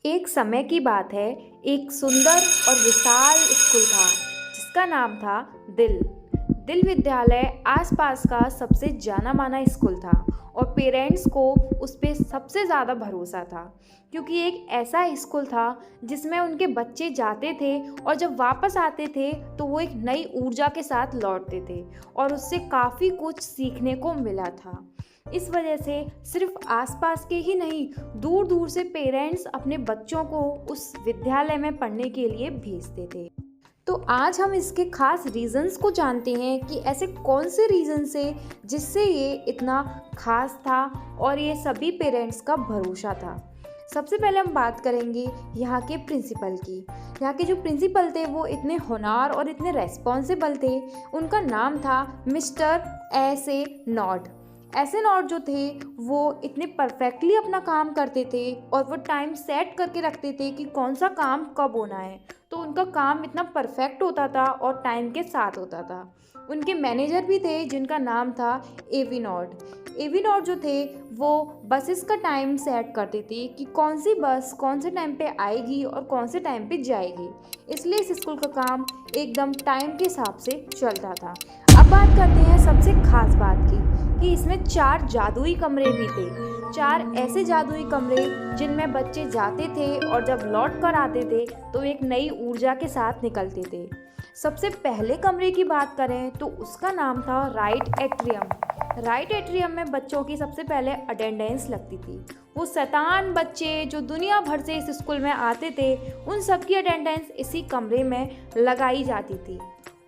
एक समय की बात है। एक सुंदर और विशाल स्कूल था जिसका नाम था दिल। दिल विद्यालय आसपास का सबसे जाना माना स्कूल था और पेरेंट्स को उस पर सबसे ज़्यादा भरोसा था, क्योंकि एक ऐसा स्कूल था जिसमें उनके बच्चे जाते थे और जब वापस आते थे तो वो एक नई ऊर्जा के साथ लौटते थे और उससे काफ़ी कुछ सीखने को मिला था। इस वजह से सिर्फ आसपास के ही नहीं, दूर दूर से पेरेंट्स अपने बच्चों को उस विद्यालय में पढ़ने के लिए भेजते थे। तो आज हम इसके खास रीजंस को जानते हैं कि ऐसे कौन से रीजंस है जिससे ये इतना खास था और ये सभी पेरेंट्स का भरोसा था। सबसे पहले हम बात करेंगे यहाँ के प्रिंसिपल की। यहाँ के जो प्रिंसिपल थे वो इतने होनहार और इतने रेस्पॉन्सिबल थे। उनका नाम था मिस्टर ऐसे नॉट। ऐसे नॉट जो थे वो इतने परफेक्टली अपना काम करते थे और वो टाइम सेट करके रखते थे कि कौन सा काम कब होना है, तो उनका काम इतना परफेक्ट होता था और टाइम के साथ होता था। उनके मैनेजर भी थे जिनका नाम था एवी नॉट। एवी नॉट जो थे वो बसेस का टाइम सेट करते थे कि कौन सी बस कौन से टाइम पे आएगी और कौन से टाइम पे जाएगी, इसलिए इस स्कूल का काम एकदम टाइम के हिसाब से चलता था। अब बात करते हैं सबसे खास बात की कि इसमें 4 जादुई कमरे भी थे। 4 ऐसे जादुई कमरे जिनमें बच्चे जाते थे और जब लौट कर आते थे तो एक नई ऊर्जा के साथ निकलते थे। सबसे पहले कमरे की बात करें तो उसका नाम था राइट एट्रियम। राइट एट्रियम में बच्चों की सबसे पहले अटेंडेंस लगती थी। वो शैतान बच्चे जो दुनिया भर से इस स्कूल में आते थे, उन सबकी अटेंडेंस इसी कमरे में लगाई जाती थी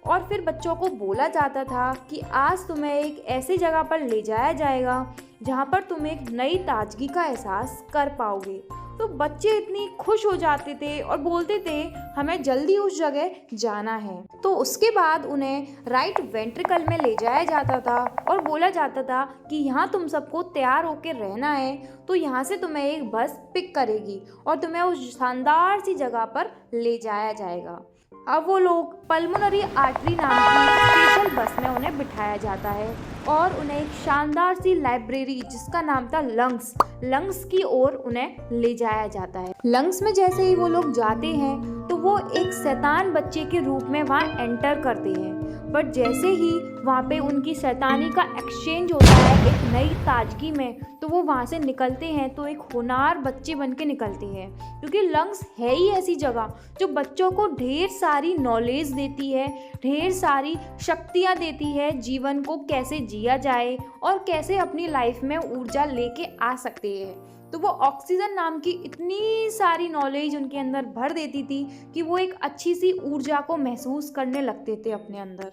और फिर बच्चों को बोला जाता था कि आज तुम्हें एक ऐसी जगह पर ले जाया जाएगा जहाँ पर तुम एक नई ताजगी का एहसास कर पाओगे। तो बच्चे इतनी खुश हो जाते थे और बोलते थे हमें जल्दी उस जगह जाना है। तो उसके बाद उन्हें राइट वेंट्रिकल में ले जाया जाता था और बोला जाता था कि यहाँ तुम सबको तैयार होकर रहना है, तो यहाँ से तुम्हें एक बस पिक करेगी और तुम्हें उस शानदार सी जगह पर ले जाया जाएगा। अब वो लोग पल्मोनरी आर्टरी नाम की स्पेशल बस में उन्हें बिठाया जाता है और उन्हें एक शानदार सी लाइब्रेरी जिसका नाम था लंग्स की ओर उन्हें ले जाया जाता है। लंग्स में जैसे ही वो लोग जाते हैं तो वो एक शैतान बच्चे के रूप में वहाँ एंटर करते हैं, बट जैसे ही वहाँ पे उनकी शैतानी का एक्सचेंज होता है एक नई ताजगी में, तो वो वहाँ से निकलते हैं तो एक होनहार बच्चे बन के निकलते हैं, क्योंकि लंग्स है ही ऐसी जगह जो बच्चों को ढेर सारी नॉलेज देती है, ढेर सारी शक्तियाँ देती है, जीवन को कैसे जिया जाए और कैसे अपनी लाइफ में ऊर्जा लेके आ सकते हैं। तो वो ऑक्सीजन नाम की इतनी सारी नॉलेज उनके अंदर भर देती थी कि वो एक अच्छी सी ऊर्जा को महसूस करने लगते थे अपने अंदर।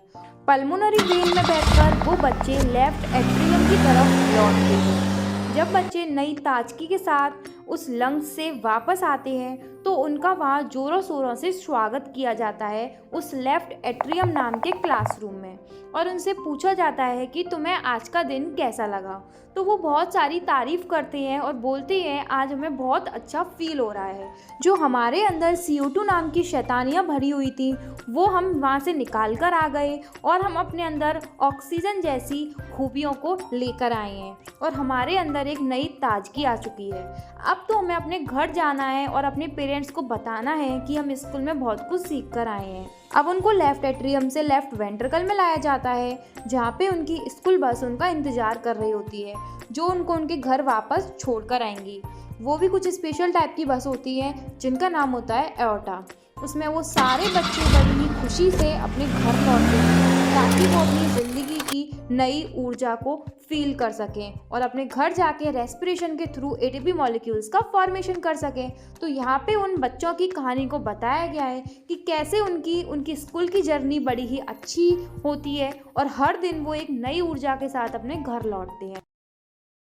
पल्मोनरी वेन में बैठकर वो बच्चे लेफ्ट एट्रियम की तरफ लौटते हैं। जब बच्चे नई ताजगी के साथ उस लंग्स से वापस आते हैं तो उनका वहाँ जोरों शोरों से स्वागत किया जाता है उस लेफ्ट एट्रियम नाम के क्लासरूम में और उनसे पूछा जाता है कि तुम्हें आज का दिन कैसा लगा। तो वो बहुत सारी तारीफ़ करते हैं और बोलते हैं आज हमें बहुत अच्छा फील हो रहा है। जो हमारे अंदर CO2 नाम की शैतानियाँ भरी हुई थी वो हम वहाँ से निकाल कर आ गए और हम अपने अंदर ऑक्सीजन जैसी खूबियों को लेकर आए हैं और हमारे अंदर एक नई ताजगी आ चुकी है। अब तो हमें अपने घर जाना है और अपने पेरेंट्स को बताना है कि हम स्कूल में बहुत कुछ सीख कर आए हैं। अब उनको लेफ्ट एट्रियम से लेफ्ट वेंट्रिकल में लाया जाता है जहाँ पे उनकी स्कूल बस उनका इंतज़ार कर रही होती है, जो उनको उनके घर वापस छोड़ कर आएंगी। वो भी कुछ स्पेशल टाइप की बस होती है जिनका नाम होता है एओटा। उसमें वो सारे बच्चे बड़ी ही खुशी से अपने घर लौटते हैं ताकि वो अपनी ज़िंदगी की नई ऊर्जा को फील कर सकें और अपने घर जाके रेस्पिरेशन के थ्रू ATP मॉलिक्यूल्स का फॉर्मेशन कर सकें। तो यहाँ पे उन बच्चों की कहानी को बताया गया है कि कैसे उनकी स्कूल की जर्नी बड़ी ही अच्छी होती है और हर दिन वो एक नई ऊर्जा के साथ अपने घर लौटते हैं।